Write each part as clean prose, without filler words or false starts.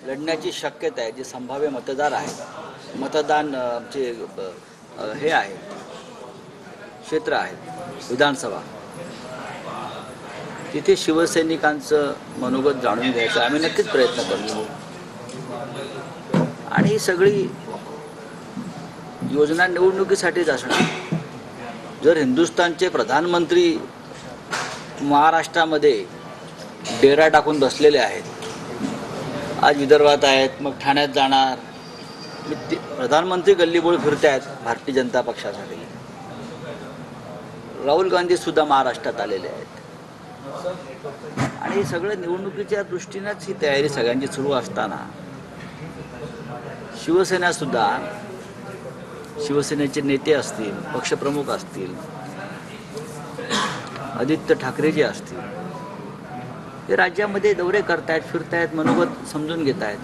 लढण्याची शक्यता आहे, जे संभाव्य मतदार आहेत, मतदान जे हे आहे क्षेत्र आहे विधानसभा, तिथे शिवसैनिकांचं मनोगत जाणून घ्यायचा आम्ही नक्कीच प्रयत्न करतो. आणि ही सगळी योजना निवडणुकीसाठीच असणार. जर हिंदुस्थानचे प्रधानमंत्री महाराष्ट्रामध्ये डेरा टाकून बसलेले आहेत, आज विदर्भात आहेत, मग ठाण्यात जाणार, प्रधानमंत्री गल्लीबोळ फिरत आहेत भारतीय जनता पक्षासाठी. राहुल गांधी सुद्धा महाराष्ट्रात आलेले आहेत. आणि हे सगळं निवडणुकीच्या दृष्टीनेच ही तयारी सगळ्यांची सुरू असताना शिवसेना सुद्धा, शिवसेनेचे नेते असतील, पक्षप्रमुख असतील, आदित्य ठाकरे जे असतील, हे राज्यामध्ये दौरे करतायत, फिरतायत, मनोगत समजून घेत आहेत.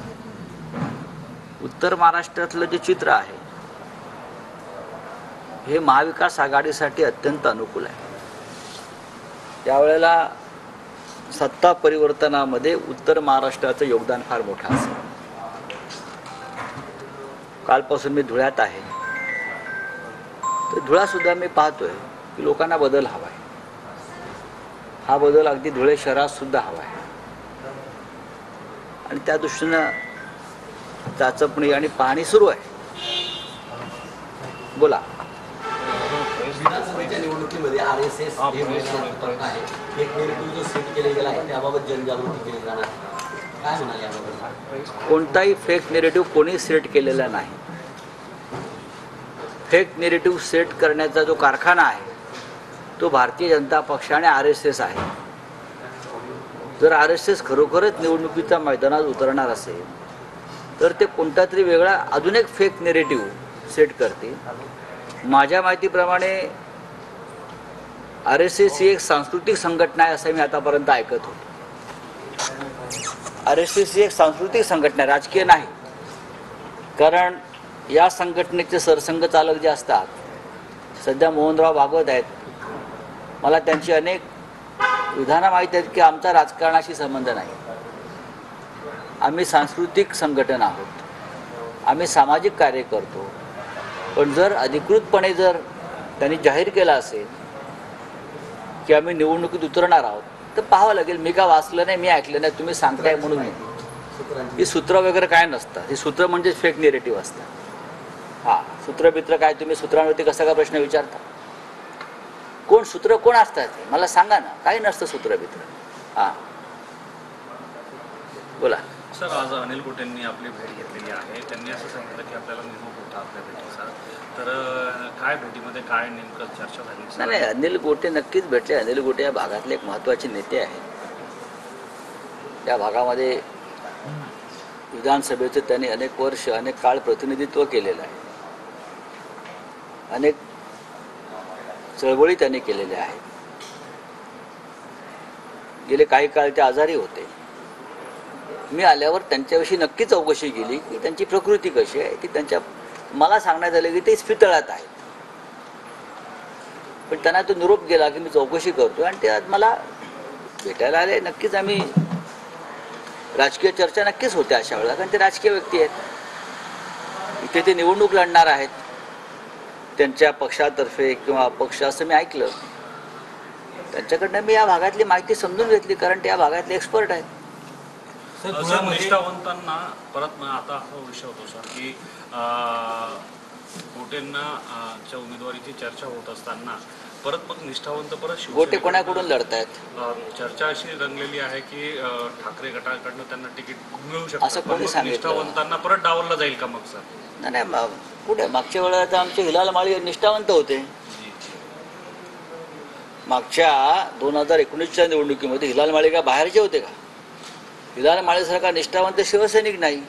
उत्तर महाराष्ट्रातलं जे चित्र आहे हे महाविकास आघाडीसाठी अत्यंत अनुकूल आहे. त्यावेळेला सत्ता परिवर्तनामध्ये उत्तर महाराष्ट्राचं योगदान फार मोठं असेल. कालपासून मी धुळ्यात आहे, तर धुळ्यासुद्धा मी पाहतोय की लोकांना बदल हवा आहे. हा बदल अगदी धुळे शहरात सुद्धा हवा आहे. आणि त्या दृष्टीनं चाचपणी आणि पाहणी सुरू आहे. बोला. विधानसभेच्या निवडणुकीमध्ये RSS हे एक नेरेटिव्ह जो सेट केला गेला आहे त्याबाबत जनजागृती केली जाणार, काय म्हणाले याबाबत? कोणताही फेक नेरेटिव्ह कोणी सेट केलेला नाही. फेक नेरेटिव्ह सेट करण्याचा जो कारखाना आहे तो भारतीय जनता पक्ष आणि RSS आहे. जर RSS खरोखरच निवडणुकीच्या मैदानात उतरणार असेल तर ते कोणता तरी वेगळा अजून एक फेक नेरेटिव्ह सेट करते. माझ्या माहितीप्रमाणे RSS ही एक सांस्कृतिक संघटना आहे असं मी आतापर्यंत ऐकत होतो. RSS ही एक सांस्कृतिक संघटना, राजकीय नाही. कारण या संघटनेचे सरसंघचालक जे असतात, सध्या मोहनराव भागवत आहेत. मला त्यांची अनेक विधानं माहीत आहेत की आमचा राजकारणाशी संबंध नाही. आम्ही सांस्कृतिक संघटन आहोत, आम्ही सामाजिक कार्य करतो. पण जर अधिकृतपणे जर त्यांनी जाहीर केलं असेल की आम्ही निवडणुकीत उतरणार आहोत तर पाहावं लागेल. मी का वाचलं नाही, मी ऐकलं नाही, तुम्ही सांगताय म्हणून. ही सूत्र वगैरे काय नसतात. ही सूत्र म्हणजे फेक नेरेटिव्ह असतात. हां, सूत्रबित्र काय, तुम्ही सूत्रांवरती कसा का प्रश्न विचारता? कोण सूत्र कोण असतात मला सांगा ना. काही नसतं सूत्रबित्र. हां, बोला. सर, आज अनिल गोटेंनी आपली भेट घेतलेली आहे. त्यांनी असं सांगितलं की आपल्याला निरोप होता आपल्या भेटीचा. तर काय भेटीमध्ये काय नेमकं चर्चा झाली? नाही, अनिल गोटे नक्कीच भेटले. अनिल गोटे या भागातले एक महत्त्वाचे नेते आहेत. या भागामध्ये विधानसभेचं त्यांनी अनेक वर्ष, अनेक काळ प्रतिनिधित्व केलेलं आहे. अनेक चळवळी त्यांनी केलेल्या आहेत. गेले काही काळ ते आजारी होते. मी आल्यावर त्यांच्याविषयी नक्की चौकशी केली की त्यांची प्रकृती कशी आहे. की त्यांच्या मला सांगण्यात आलं की ते इस्पितळात आहेत. पण त्यांना तो निरोप गेला की मी चौकशी करतो आणि ते आज मला भेटायला आले. नक्कीच आम्ही राजकीय चर्चा नक्कीच होत्या अशा वेळेला, कारण ते राजकीय व्यक्ती आहेत. इथे ते निवडणूक लढणार आहेत त्यांच्या पक्षातर्फे किंवा अपक्ष असं मी ऐकलं. त्यांच्याकडनं मी या भागातली माहिती समजून घेतली, कारण ते या भागातले एक्सपर्ट आहेत. निष्ठावंतांना परत आता हा विषय होतो सर की गोटेंना उमेदवारीची चर्चा होत असताना परत मग निष्ठावंत परत गोटे कोणाकडून लढतायत? चर्चा अशी रंगलेली आहे की ठाकरे गटाकडनं त्यांना तिकीट मिळू शकतं. असं कोणी सांगितलं? निष्ठावंतांना परत डावललं जाईल का मग सर? नाही, कुठे मागच्या वेळेला तर आमचे हिलाल माळी निष्ठावंत होते. मागच्या 2019च्या निवडणुकीमध्ये हिलाल माळी का बाहेरचे होते का? हिलाल माळीसारखा निष्ठावंत शिवसैनिक नाही.